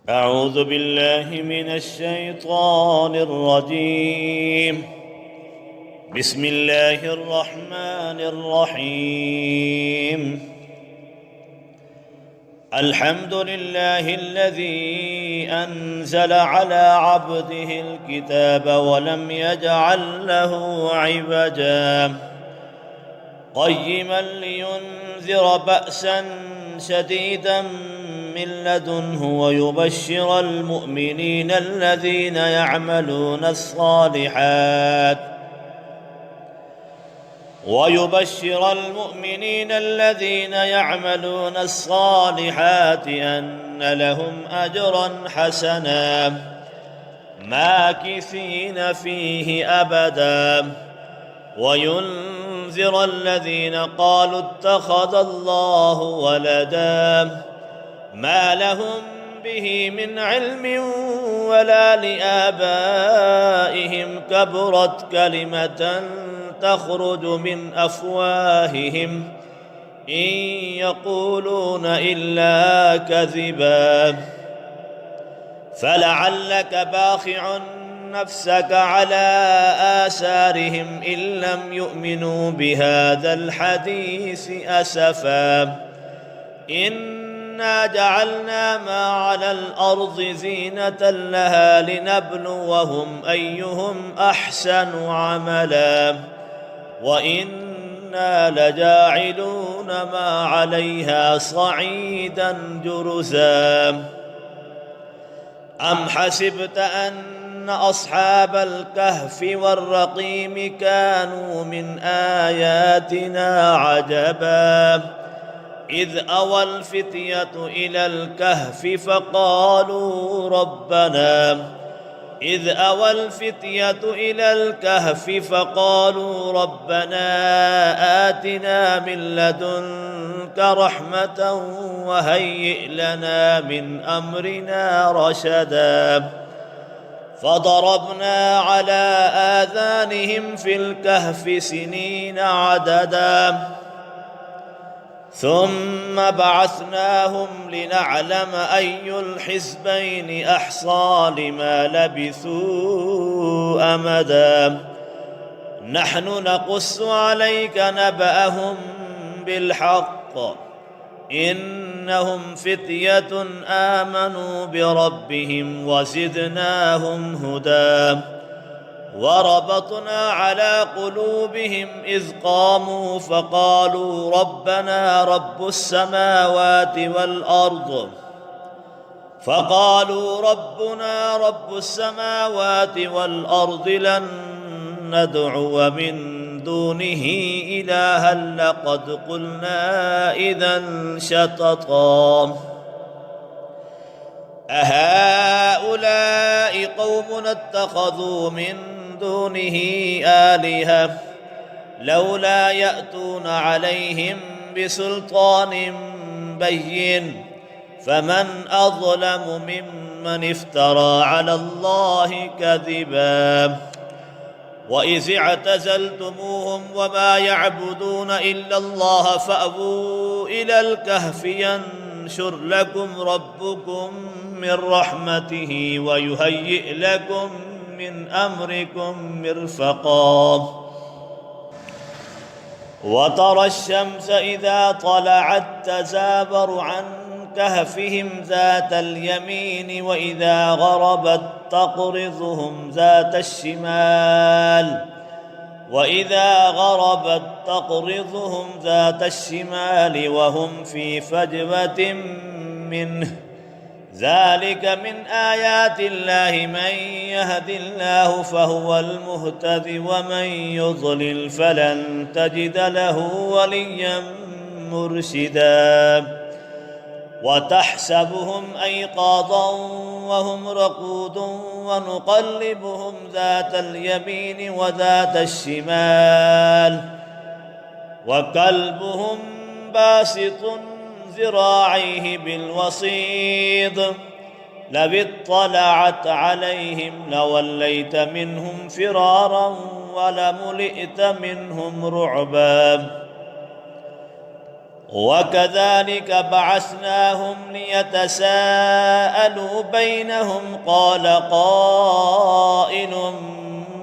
أعوذ بالله من الشيطان الرجيم. بسم الله الرحمن الرحيم. الحمد لله الذي أنزل على عبده الكتاب ولم يجعل له عوجا قيما لينذر بأسا شديدا من لدنه ويبشر المؤمنين الذين يعملون الصالحات أن لهم أجرا حسنا ماكثين فيه أبدا وينذر الذين قالوا اتخذ الله ولدا ما لهم به من علم ولا لآبائهم كبرت كلمة تخرج من أفواههم إن يقولون إلا كذبا فلعلك باخع نفسك على آثارهم إن لم يؤمنوا بهذا الحديث أسفا إنا جعلنا ما على الأرض زينة لها لنبلوهم أيهم أحسن عملا وإنا لجاعلون ما عليها صعيدا جرزا أم حسبت أن أصحاب الكهف والرقيم كانوا من آياتنا عجبا إذ أوى الفتية إلى الكهف فقالوا ربنا آتنا من لدنك رحمة وهيئ لنا من أمرنا رشدا فضربنا على آذانهم في الكهف سنين عددا ثم بعثناهم لنعلم أي الحزبين أحصى لما لبثوا أمدا نحن نقص عليك نبأهم بالحق إنهم فتية آمنوا بربهم وزدناهم هدى وربطنا على قلوبهم إذ قاموا فقالوا ربنا رب السماوات والأرض لن ندعو من دونه إلها لقد قلنا إذا شططا أهؤلاء قوم اتخذوا من دونه آلهة لولا يأتون عليهم بسلطان بين فمن أظلم ممن افترى على الله كذبا وإذ اعتزلتموهم وما يعبدون إلا الله فأووا إلى الكهف ينشر لكم ربكم من رحمته ويهيئ لكم من أمركم مرفقا وترى الشمس إذا طلعت تزاور عن كهفهم ذات اليمين وإذا غربت تقرضهم ذات الشمال وهم في فجوة منه ذلك من آيات الله من يهد الله فهو المهتد ومن يضلل فلن تجد له وليا مرشدا وتحسبهم أيقاظا وهم رقود ونقلبهم ذات اليمين وذات الشمال وكلبهم باسط ذراعيه بالوصيد لو اطلعت عليهم لوليت منهم فرارا ولملئت منهم رعبا وكذلك بعثناهم ليتساءلوا بينهم قال قائل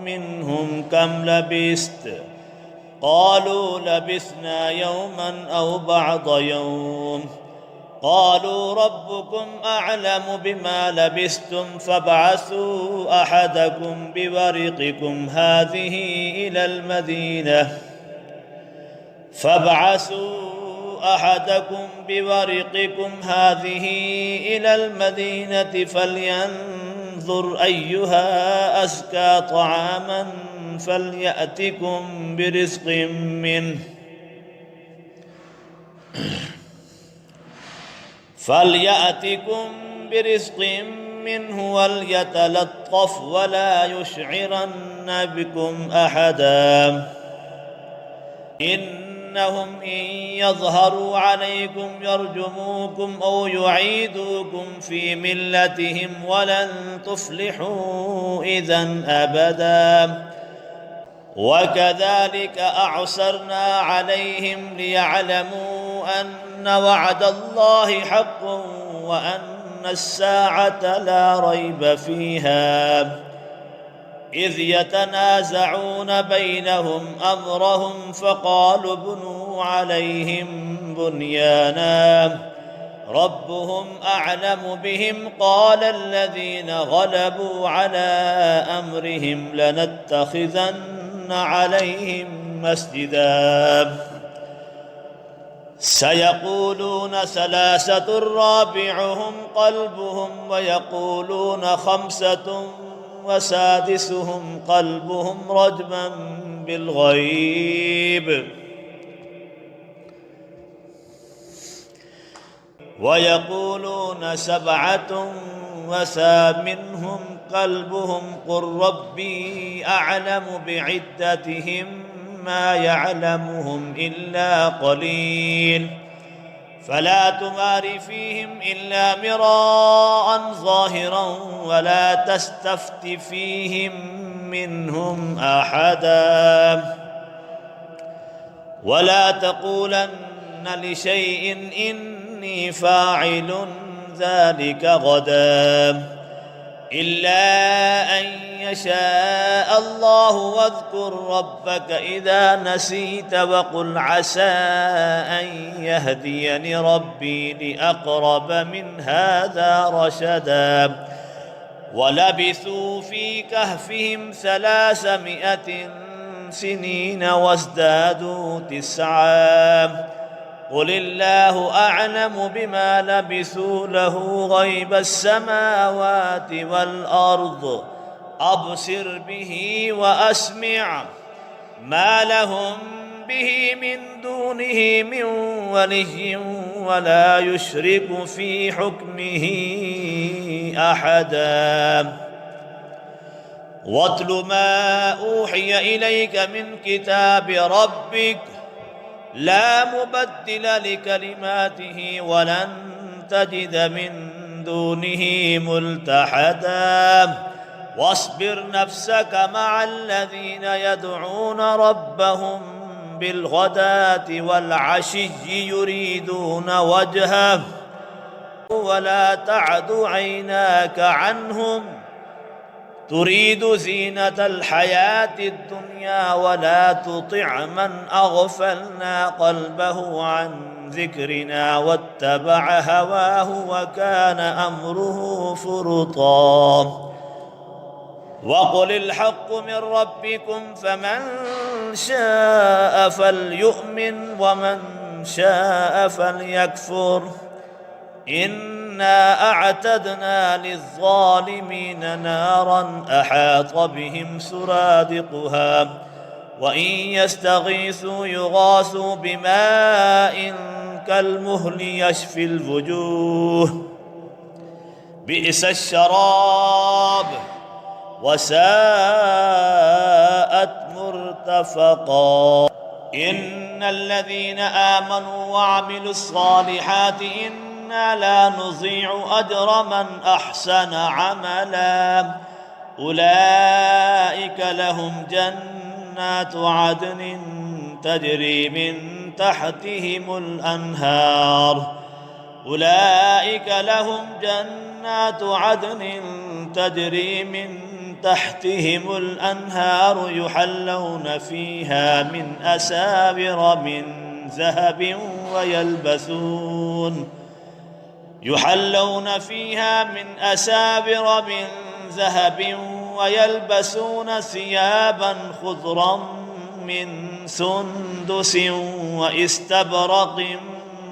منهم كم لبثت قالوا لبثنا يوما أو بعض يوم قالوا ربكم أعلم بما لبثتم فابعثوا أحدكم بورقكم هذه إلى المدينة فلينظر أيها أزكى طعاما فليأتكم برزق منه وليتلطف ولا يشعرن بكم أحدا إنهم إن يظهروا عليكم يرجموكم أو يعيدوكم في ملتهم ولن تفلحوا إذن أبدا وكذلك أعسرنا عليهم ليعلموا أن وعد الله حق وأن الساعة لا ريب فيها إذ يتنازعون بينهم أمرهم فقالوا ابنوا عليهم بنيانا ربهم أعلم بهم قال الذين غلبوا على أمرهم لنتخذن عليهم مسجدا سيقولون ثلاثة رابعهم قلبهم ويقولون خمسة وسادسهم قلبهم رجما بالغيب ويقولون سبعة وثامنهم قلبهم قل ربي أعلم بعدتهم ما يعلمهم إلا قليل فلا تمار فيهم إلا مراء ظاهرا ولا تستفت فيهم منهم أحدا ولا تقولن لشيء إني فاعل ذلك غدا إلا أن يشاء الله واذكر ربك إذا نسيت وقل عسى أن يهديني ربي لأقرب من هذا رشدا ولبثوا في كهفهم 300 سنين وازدادوا 9 قل الله أعلم بما لبثوا له غيب السماوات والأرض أبصر به وأسمع ما لهم به من دونه من ولي ولا يشرك في حكمه أحدا واتل ما أوحي إليك من كتاب ربك لا مبدل لكلماته ولن تجد من دونه ملتحدا واصبر نفسك مع الذين يدعون ربهم بالغداة والعشي يريدون وجهه ولا تعد عيناك عنهم تريد زينة الحياة الدنيا ولا تطع من أغفلنا قلبه عن ذكرنا واتبع هواه وكان أمره فرطا وقل الحق من ربكم فمن شاء فليؤمن ومن شاء فليكفر إنا أعتدنا للظالمين نارا أحاط بهم سرادقها وإن يستغيثوا يغاثوا بماء كالمهل يشفي الوجوه بئس الشراب وساءت مرتفقا إن الذين آمنوا وعملوا الصالحات إنا لا نضيع أجر من أحسن عملا أولئك لهم جنات عدن تجري من تحتهم الأنهار أولئك لهم جنات عدن تجري من تحتهم الأنهار يحلون فيها من أساور من ذهب ويلبسون ثيابا خضرا من سندس واستبرق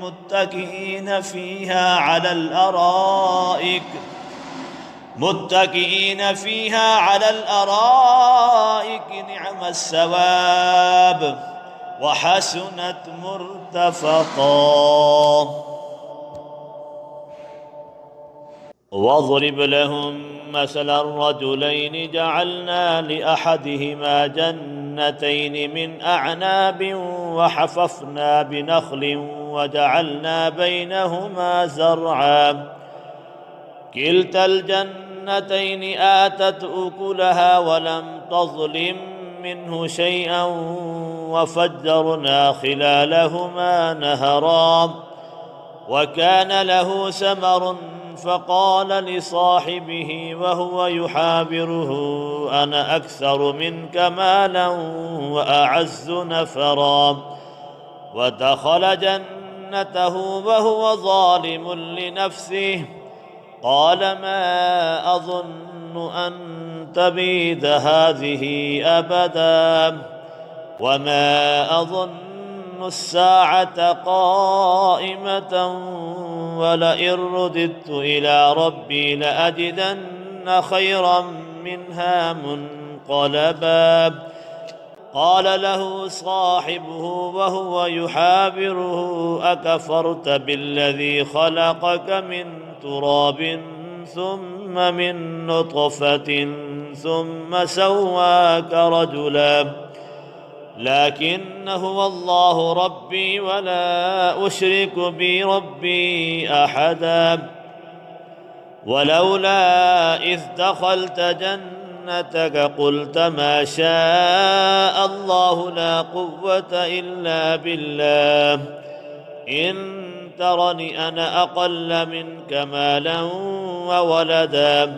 متكئين فيها على الأرائك نعم الثواب وحسنت مرتفقا. واضرب لهم مثلا الرجلين جعلنا لأحدهما جنتين من أعناب وحففنا بنخل وجعلنا بينهما زرعا كلتا الجنتين آتت أكلها ولم تظلم منه شيئا وفجرنا خلالهما نهرا وكان له ثمر فقال لصاحبه وهو يحاوره أنا أكثر منك مالا وأعز نفرا ودخل جنته وهو ظالم لنفسه قال ما أظن أن تبيد هذه أبدا وما أظن الساعة قائمة ولئن رددت إلى ربي لأجدن خيرا منها منقلبا. قال له صاحبه وهو يحاوره أكفرت بالذي خلقك من تراب ثم من نطفة ثم سواك رجلا لكن هو الله ربي ولا أشرك بربي أحدا ولولا إذ دخلت جنتك قلت ما شاء الله لا قوة إلا بالله إن ترني أنا أقل منك مالا وولدا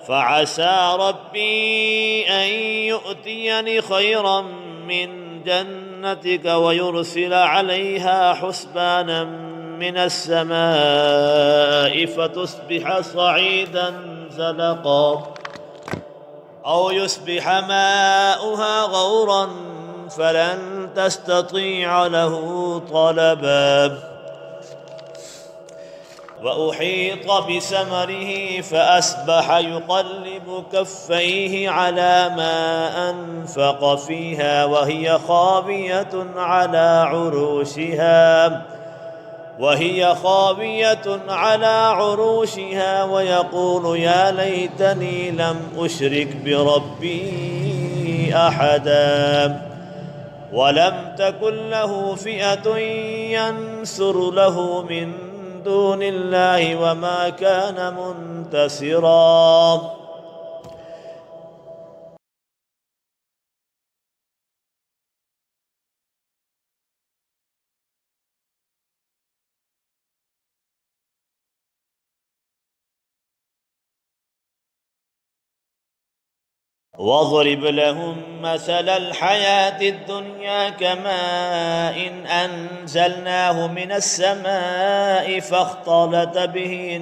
فعسى ربي أن يؤتيني خيرا من جنتك ويرسل عليها حسبانا من السماء فتصبح صعيدا زلقا أو يصبح ماؤها غورا فلن تستطيع له طلبا. وأحيط بثمره فأصبح يقلب كفيه على ما أنفق فيها وهي خاوية على عروشها ويقول يا ليتني لم أشرك بربي أحدا ولم تكن له فئة ينصر له من دون الله وما كان منتصرا. واضرب لهم مثل الحياة الدنيا كماء إن أنزلناه من السماء فاختلط به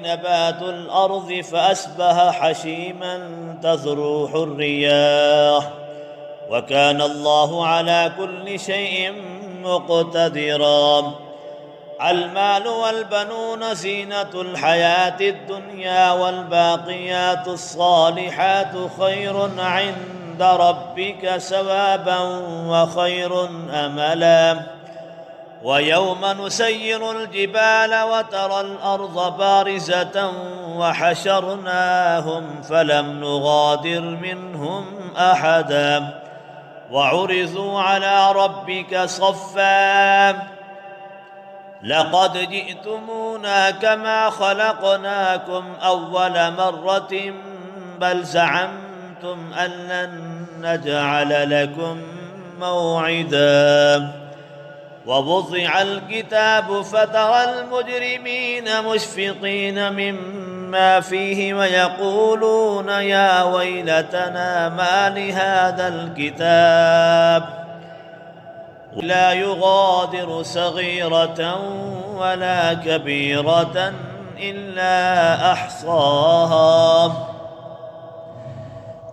نبات الأرض فأصبح حشيما تذروح الرياح وكان الله على كل شيء مقتدرا. المال والبنون زينة الحياة الدنيا والباقيات الصالحات خير عند ربك ثوابا وخير أملا. ويوم نسير الجبال وترى الأرض بارزة وحشرناهم فلم نغادر منهم أحدا وعرضوا على ربك صفا لقد جئتمونا كما خلقناكم أول مرة بل زعمتم أن لن نجعل لكم موعدا. ووضع الكتاب فترى المجرمين مشفقين مما فيه ويقولون يا ويلتنا ما لهذا الكتاب لا يغادر صغيرة ولا كبيرة إلا أحصاها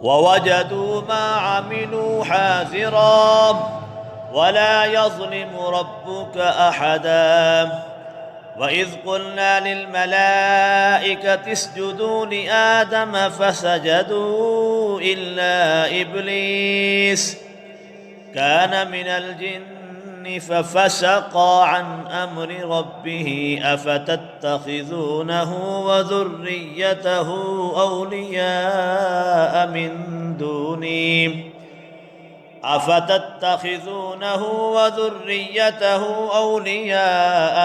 ووجدوا ما عملوا حاضرا ولا يظلم ربك أحدا. وإذ قلنا للملائكة اسجدوا لآدم فسجدوا إلا إبليس كان من الجن ففسق عن أمر ربه أفتتخذونه وذريته أولياء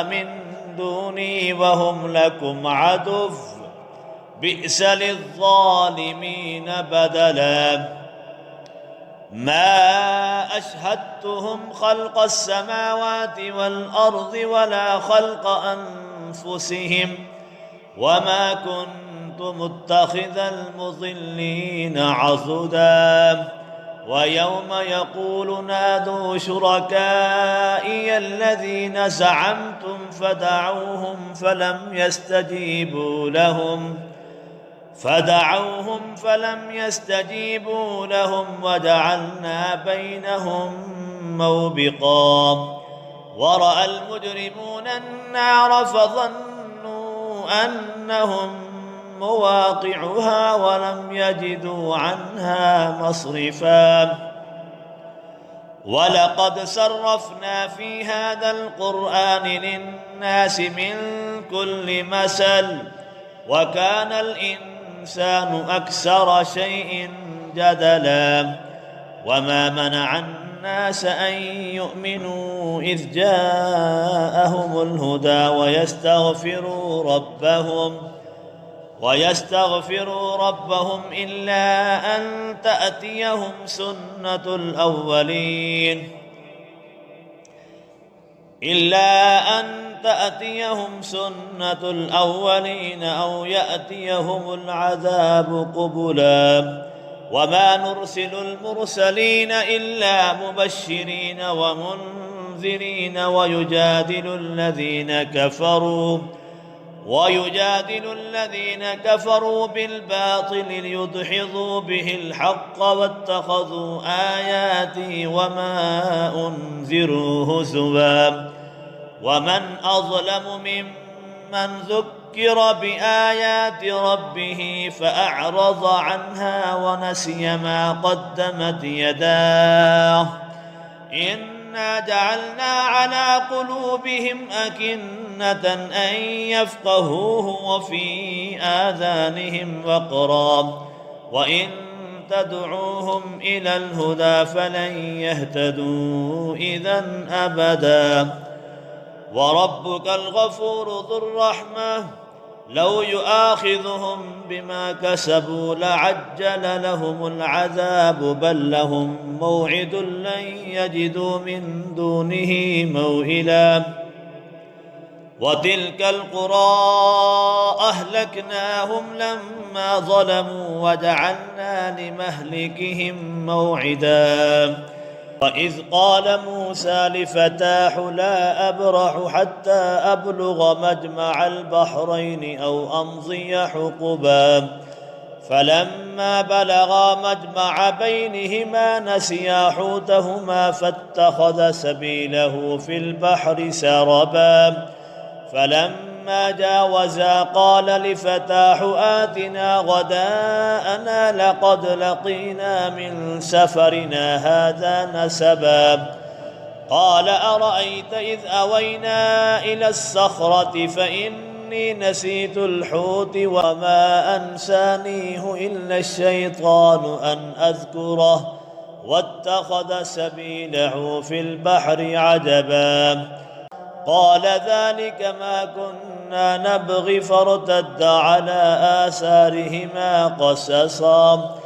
من دوني وهم لكم عدو بئس للظالمين بدلا. ما أشهدتهم خلق السماوات والأرض ولا خلق أنفسهم وما كنت متخذ المضلين عضدا. ويوم يقول نادوا شركائي الذين زعمتم فدعوهم فلم يستجيبوا لهم وجعلنا بينهم موبقا. ورأى المجرمون النار فظنوا أنهم مواقعها ولم يجدوا عنها مصرفا. ولقد صرفنا في هذا القرآن للناس من كل مثل وكان الإنسان أكثر شيء جدلا. وما منع الناس أن يؤمنوا إذ جاءهم الهدى ويستغفروا ربهم إلا أن تأتيهم سنة الأولين أو يأتيهم العذاب قبلا. وما نرسل المرسلين إلا مبشرين ومنذرين ويجادل الذين كفروا بالباطل ليدحضوا به الحق واتخذوا آياتي وما أنذروا هزوا. ومن أظلم ممن ذكر بآيات ربه فأعرض عنها ونسي ما قدمت يداه إنا جعلنا على قلوبهم أكنة أن يفقهوه وفي آذانهم وقرا وإن تدعوهم إلى الهدى فلن يهتدوا إذا أبدا. وربك الغفور ذو الرحمة لو يؤاخذهم بما كسبوا لعجل لهم العذاب بل لهم موعد لن يجدوا من دونه موئلا. وتلك القرى أهلكناهم لما ظلموا وجعلنا لمهلكهم موعدا. وإذ قال موسى لفتاه لا أبرح حتى أبلغ مجمع البحرين أو أمضي حقبا فلما بلغا مجمع بينهما نسيا حوتهما فاتخذ سبيله في البحر سربا فلما جاوزا قال لفتاه آتنا غداءنا لقد لقينا من سفرنا هذا نسبا قال أرأيت إذ أوينا إلى الصخرة فإني نسيت الحوت وما أنسانيه إلا الشيطان أن أذكره واتخذ سبيله في البحر عجبا قال ذلك ما كنا نبغي فارتد على آثارهما قصصا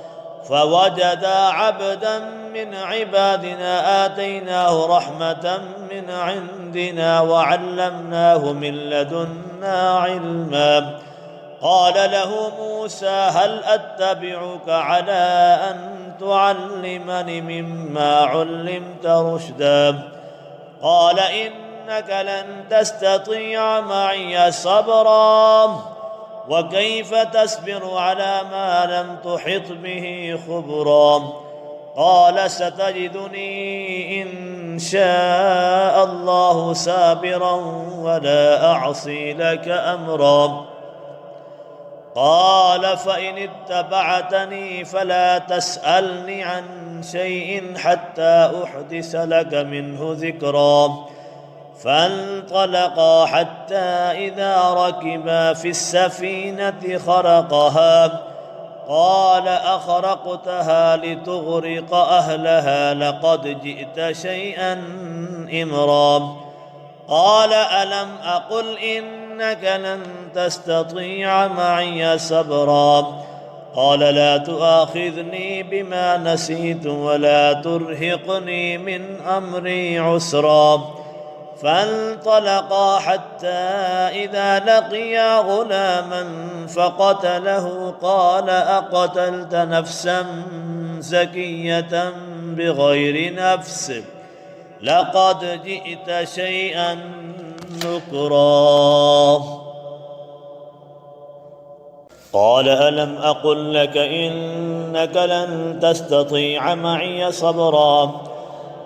فوجدا عبدا من عبادنا آتيناه رحمة من عندنا وعلمناه من لدنا علما. قال له موسى هل أتبعك على أن تعلمني مما علمت رشدا؟ قال إنك لن تستطيع معي صبرا وكيف تصبر على ما لم تحط به خبرا؟ قال ستجدني إن شاء الله صابرا ولا أعصي لك أمرا. قال فإن اتبعتني فلا تسألني عن شيء حتى أحدث لك منه ذكرا. فانطلقا حتى إذا ركبا في السفينة خرقها قال أخرقتها لتغرق أهلها لقد جئت شيئا إمرا. قال ألم أقل إنك لن تستطيع معي صبرا؟ قال لا تؤاخذني بما نسيت ولا ترهقني من أمري عسرا. فانطلقا حتى إذا لقيا غلاما فقتله قال أقتلت نفسا زكية بغير نفس لقد جئت شيئا نكرا. قال ألم أقل لك إنك لن تستطيع معي صبرا؟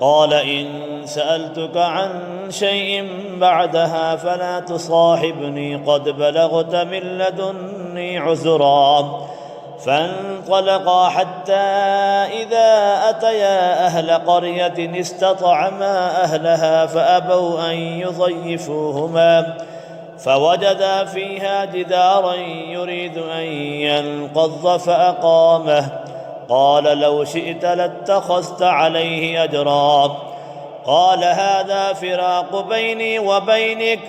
قال إن سألتك عن شيء بعدها فلا تصاحبني قد بلغت من لدني عذرا. فانطلقا حتى إذا أتيا أهل قرية استطعما أهلها فأبوا أن يضيفوهما فوجدا فيها جدارا يريد أن ينقض فأقامه. قال لو شئت لاتخذت عليه أجرا. قال هذا فراق بيني وبينك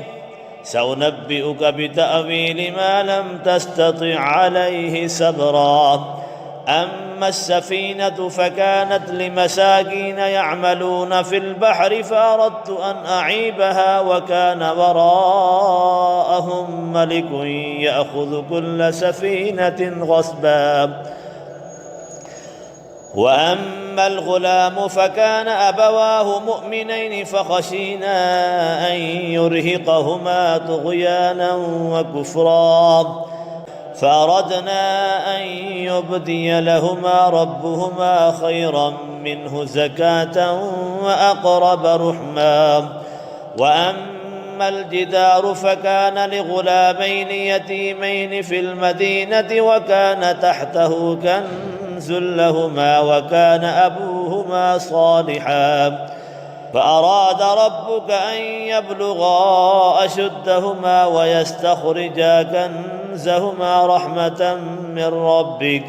سأنبئك بتأويل ما لم تستطع عليه صبرا. أما السفينة فكانت لمساكين يعملون في البحر فأردت أن أعيبها وكان وراءهم ملك يأخذ كل سفينة غصبا. وأما الغلام فكان أبواه مؤمنين فخشينا أن يرهقهما طغيانا وكفرا فأردنا أن يبدي لهما ربهما خيرا منه زكاة وأقرب رحما. وأما الجدار فكان لغلامين يتيمين في المدينة وكان تحته كنز لهما وكان أبوهما صالحا فأراد ربك أن يبلغا أشدهما ويستخرجا كنزهما رحمة من ربك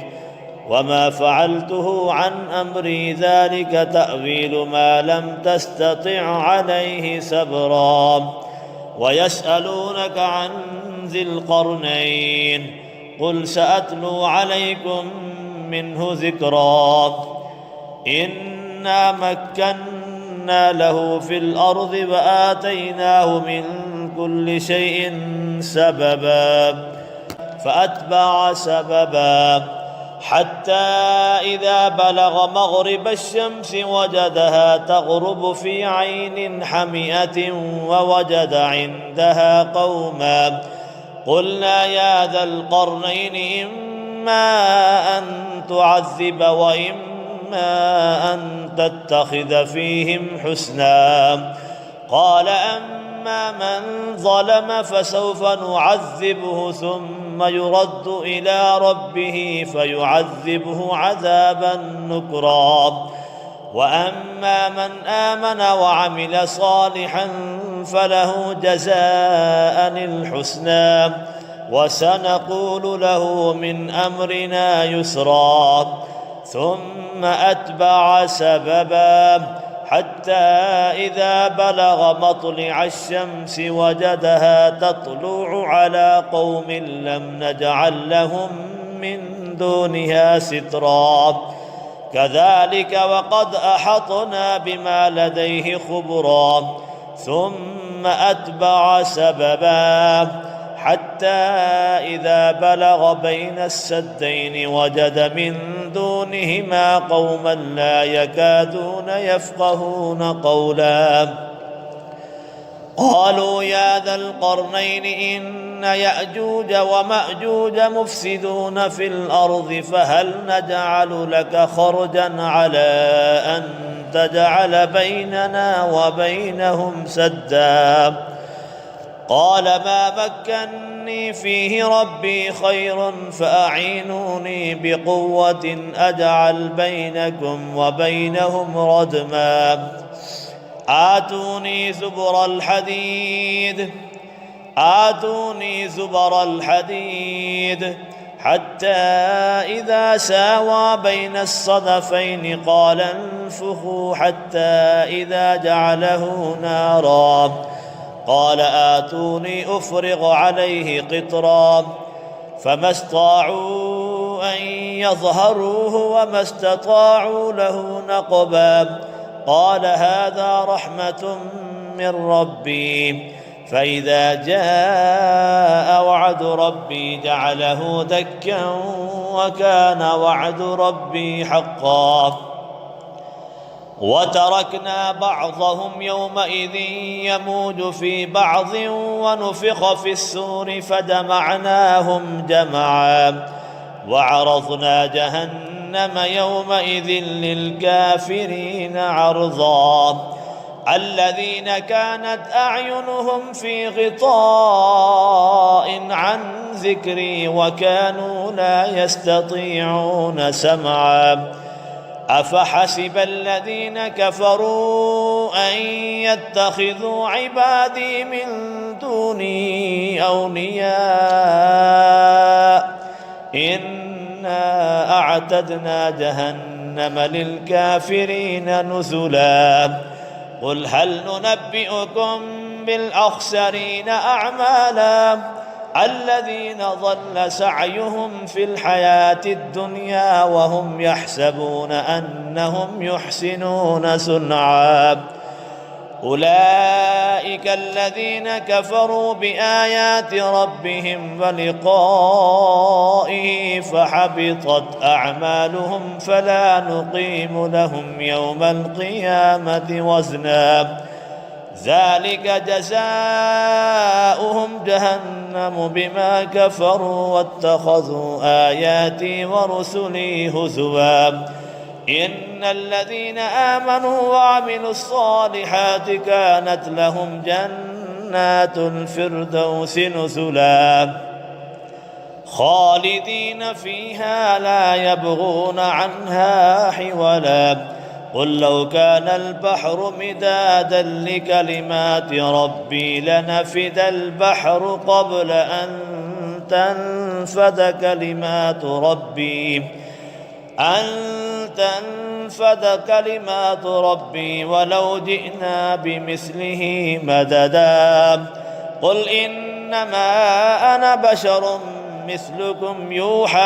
وما فعلته عن أمري ذلك تأويل ما لم تستطع عليه صبرا. ويسألونك عن ذي القرنين قل سأتلو عليكم منه ذكرا. إنا مكنا له في الأرض وآتيناه من كل شيء سببا فأتبع سببا حتى إذا بلغ مغرب الشمس وجدها تغرب في عين حمئة ووجد عندها قوما قلنا يا ذا القرنين إما أن تعذب وإما أن تتخذ فيهم حسنا. قال أما من ظلم فسوف نعذبه ثم يرد إلى ربه فيعذبه عذابا نكرا. وأما من آمن وعمل صالحا فله جزاء الحسنى وسنقول له من أمرنا يسرا. ثم أتبع سببا حتى إذا بلغ مطلع الشمس وجدها تطلع على قوم لم نجعل لهم من دونها سترا كذلك وقد أحطنا بما لديه خبرا ثم أتبع سببا حتى إذا بلغ بين السدين وجد من دونهما قوما لا يكادون يفقهون قولا قالوا يا ذا القرنين إن يأجوج ومأجوج مفسدون في الأرض فهل نجعل لك خرجا على أن تجعل بيننا وبينهم سدا قال ما مكني فيه ربي خير فأعينوني بقوة أجعل بينكم وبينهم ردما آتوني زبر الحديد حتى إذا ساوى بين الصدفين قال انفخوا حتى إذا جعله نارا قال آتوني أفرغ عليه قطرا فما استطاعوا أن يظهروه وما استطاعوا له نقبا قال هذا رحمة من ربي فإذا جاء وعد ربي جعله دكا وكان وعد ربي حقا وتركنا بعضهم يومئذ يموج في بعض ونفخ في السور فجمعناهم جمعا وعرضنا جهنم يومئذ للكافرين عرضا الذين كانت أعينهم في غطاء عن ذكري وكانوا لا يستطيعون سمعا أفحسب الذين كفروا أن يتخذوا عبادي من دوني أولياء إنا أعتدنا جهنم للكافرين نزلا قل هل ننبئكم بالأخسرين أعمالا الذين ضل سعيهم في الحياة الدنيا وهم يحسبون أنهم يحسنون صنعا أولئك الذين كفروا بآيات ربهم ولقائه فحبطت أعمالهم فلا نقيم لهم يوم القيامة وزنا ذلك جزاؤهم جهنم بما كفروا واتخذوا آياتي ورسلي هزوا إن الذين آمنوا وعملوا الصالحات كانت لهم جنات الفردوس نزلا خالدين فيها لا يبغون عنها حولا قل لو كان البحر مدادا لكلمات ربي لنفد البحر قبل أن تنفد كلمات ربي ولو جئنا بمثله مددا قل إنما أنا بشر مثلكم يوحى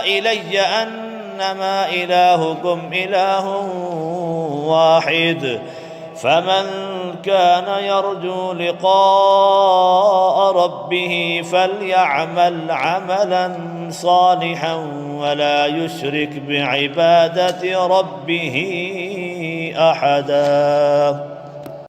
إلي أنما إلهكم إله واحد فمن كان يرجو لقاء ربه فليعمل عملا صالحا ولا يشرك بعبادة ربه أحدا.